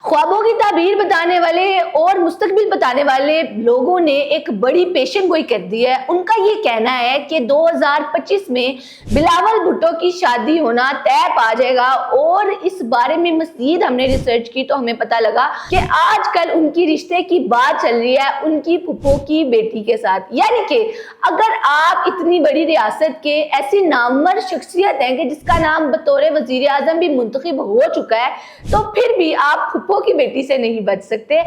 ख्वाबों की ताबीर बताने वाले और मुस्तकबिल बताने वाले लोगों ने एक बड़ी पेशन गोई कर दी है। उनका ये कहना है कि 2025 में बिलावल भुट्टो की शादी होना तय पा जाएगा। और इस बारे में मज़ीद हमने रिसर्च की तो हमें पता लगा कि आजकल उनकी रिश्ते की बात चल रही है उनकी फूफो की बेटी के साथ। यानी कि अगर आप इतनी बड़ी रियासत के ऐसी नामवर शख्सियत हैं कि जिसका नाम बतौर वज़ीर आज़म भी मुंतखब हो चुका है, तो फिर भी आप फूफो की बेटी से नहीं बच सकते।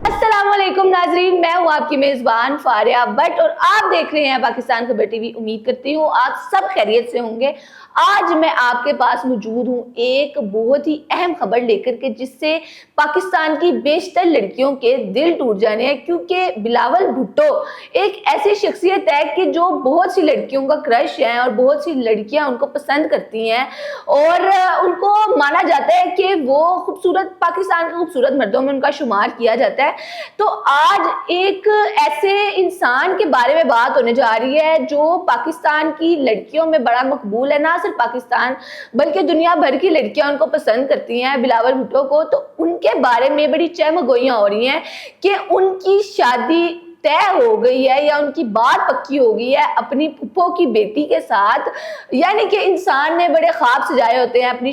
अस्सलामुअलैकुम नाजरीन, मैं हूँ आपकी मेज़बान फारिया भट्ट और आप देख रहे हैं पाकिस्तान खबर टीवी। उम्मीद करती हूँ आप सब खैरियत से होंगे। आज मैं आपके पास मौजूद हूँ एक बहुत ही अहम खबर लेकर के, जिससे पाकिस्तान की बेशतर लड़कियों के दिल टूट जाने हैं। क्योंकि बिलावल भुट्टो एक ऐसी शख्सियत है कि जो बहुत सी लड़कियों का क्रश है और बहुत सी लड़कियां उनको पसंद करती हैं और उनको माना जाता है कि वो खूबसूरत, पाकिस्तान के खूबसूरत मर्दों में उनका शुमार किया जाता है। तो आज एक ऐसे इंसान के बारे में बात होने जा रही है जो पाकिस्तान की लड़कियों में बड़ा मकबूल है। ना सिर्फ पाकिस्तान बल्कि दुनिया भर की लड़कियां उनको पसंद करती हैं, बिलावल भुट्टो को। तो उनके बारे में बड़ी चहमगोइयां हो रही हैं कि उनकी शादी तय हो गई है या उनकी बात पक्की हो गई है अपनी फूफो की बेटी के साथ। यानी कि इंसान ने बड़े ख्वाब सजाए होते हैं अपनी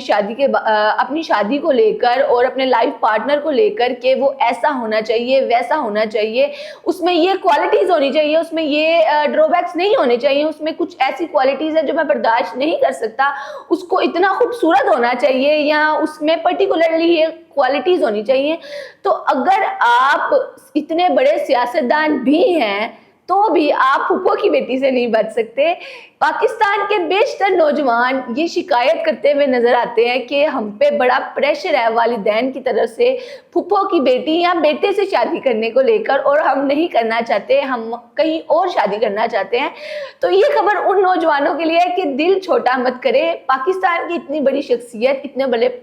शादी को लेकर और अपने लाइफ पार्टनर को लेकर कि वो ऐसा होना चाहिए, वैसा होना चाहिए, उसमें ये क्वालिटीज़ होनी चाहिए, उसमें ये ड्रॉबैक्स नहीं होने चाहिए, उसमें कुछ ऐसी क्वालिटीज़ है जो मैं बर्दाश्त नहीं कर सकता, उसको इतना खूबसूरत होना चाहिए या उसमें पर्टिकुलरली ये क्वालिटीज़ होनी चाहिए। तो अगर आप इतने बड़े सियासतदान भी हैं तो भी आप फूफो की बेटी से नहीं बच सकते। पाकिस्तान के बेशतर नौजवान ये शिकायत करते हुए नजर आते हैं कि हम पे बड़ा प्रेशर है वालिदैन की तरफ से फूफो की बेटी या बेटे से शादी करने को लेकर, और हम नहीं करना चाहते, हम कहीं और शादी करना चाहते हैं। तो ये खबर उन नौजवानों के लिए है कि दिल छोटा मत करें। पाकिस्तान की इतनी बड़ी शख्सियत,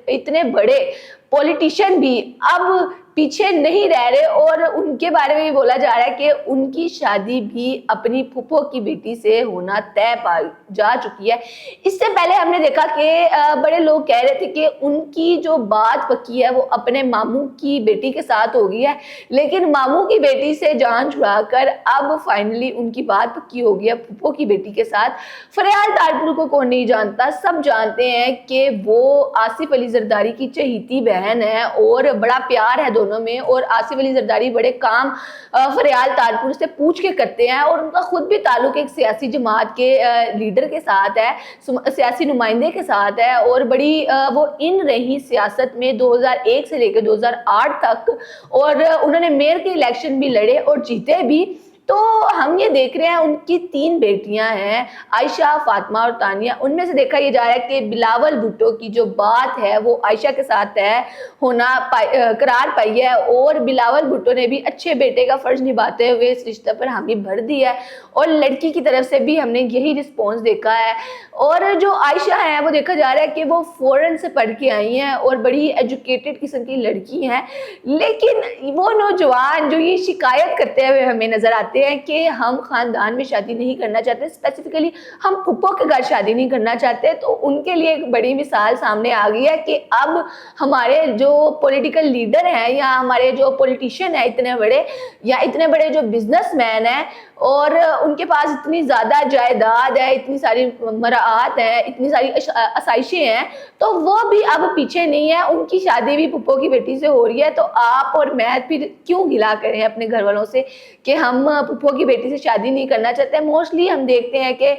इतने बड़े पॉलिटिशियन भी अब पीछे नहीं रह रहे और उनके बारे में भी बोला जा रहा है कि उनकी शादी भी अपनी फूफो की बेटी से होना तय पा जा चुकी है। इससे पहले हमने देखा कि बड़े लोग कह रहे थे कि उनकी जो बात पक्की है वो अपने मामू की बेटी के साथ हो गई है, लेकिन मामू की बेटी से जान छुड़ाकर अब फाइनली उनकी बात पक्की हो गई है फूफो की बेटी के साथ। फरियाल तारपुर को कौन नहीं जानता, सब जानते हैं कि वो आसिफ अली जरदारी की चहेती बहन है और बड़ा प्यार है दोनों में। और आसिफ अली जरदारी बड़े काम फरियाल तारपुर से पूछ के करते हैं और उनका खुद भी ताल्लुक एक सियासी जमात के लीडर के साथ है, सियासी नुमाइंदे के साथ है और बड़ी वो इन रही सियासत में 2001 से लेकर 2008 तक, और उन्होंने मेयर के इलेक्शन भी लड़े और जीते भी। तो हम ये देख रहे हैं उनकी 3 बेटियां हैं, आयशा, फातिमा और तानिया। उनमें से देखा ये जा रहा है कि बिलावल भुट्टो की जो बात है वो आयशा के साथ है होना करार पाई है और बिलावल भुट्टो ने भी अच्छे बेटे का फर्ज निभाते हुए इस रिश्ते पर हामी भर दी है और लड़की की तरफ से भी हमने यही रिस्पॉन्स देखा है। और जो आयशा है वो देखा जा रहा है कि वो फॉरेन से पढ़ के आई हैं और बड़ी एजुकेटेड किस्म की लड़की हैं, लेकिन वो नौजवान जो ये शिकायत करते हुए हमें नजर आते हैं कि हम खानदान में शादी नहीं करना चाहते, स्पेसिफिकली हम फूफो के घर शादी नहीं करना चाहते, तो उनके लिए एक बड़ी मिसाल सामने आ गई है कि अब हमारे जो पॉलिटिकल लीडर हैं या हमारे जो पॉलिटिशियन हैं इतने बड़े या इतने बड़े जो बिजनेसमैन हैं और उनके पास इतनी ज़्यादा जायदाद है, इतनी सारी मराआत है, इतनी सारी आसाइशें हैं, तो वो भी अब पीछे नहीं है, उनकी शादी भी फूफो की बेटी से हो रही है। तो आप और मैं फिर क्यों गिला करें अपने घर वालों से कि हम फूफो की बेटी से शादी नहीं करना चाहते। मोस्टली हम देखते हैं कि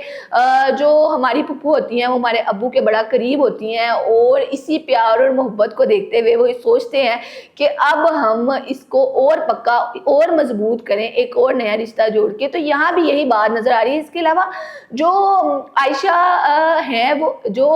जो हमारी फूफो होती हैं वो हमारे अब्बू के बड़ा करीब होती हैं और इसी प्यार और मोहब्बत को देखते हुए वो सोचते हैं कि अब हम इसको और पक्का और मजबूत करें, एक और नया रिश्ता जोड़ के। तो यहाँ भी यही बात नजर आ रही है। इसके अलावा जो आयशा है वो जो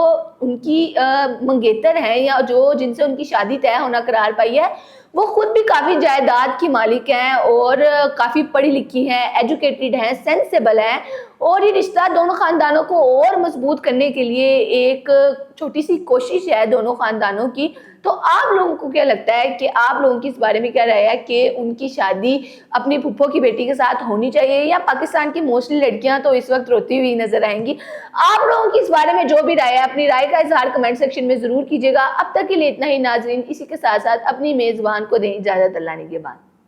उनकी मंगेतर हैं या जो जिनसे उनकी शादी तय होना करार पाई है, وہ خود بھی کافی جائیداد کی مالک ہیں اور کافی پڑھی لکھی ہیں، ایجوکیٹڈ ہیں، سینسیبل ہیں، اور یہ رشتہ دونوں خاندانوں کو اور مضبوط کرنے کے لیے ایک چھوٹی سی کوشش ہے دونوں خاندانوں کی۔ تو آپ لوگوں کو کیا لگتا ہے کہ آپ لوگوں کی اس بارے میں کیا رائے ہے کہ ان کی شادی اپنی پھپھو کی بیٹی کے ساتھ ہونی چاہیے، یا پاکستان کی موسٹلی لڑکیاں تو اس وقت روتی ہوئی نظر آئیں گی؟ آپ لوگوں کی اس بارے میں جو بھی رائے ہے، اپنی رائے کا اظہار کمنٹ سیکشن میں ضرور کیجیے گا۔ اب تک کے لیے اتنا ہی ناظرین، اسی کے ساتھ ساتھ اپنی میزبان کو دیں اجازت، اللہ نے کے بعد۔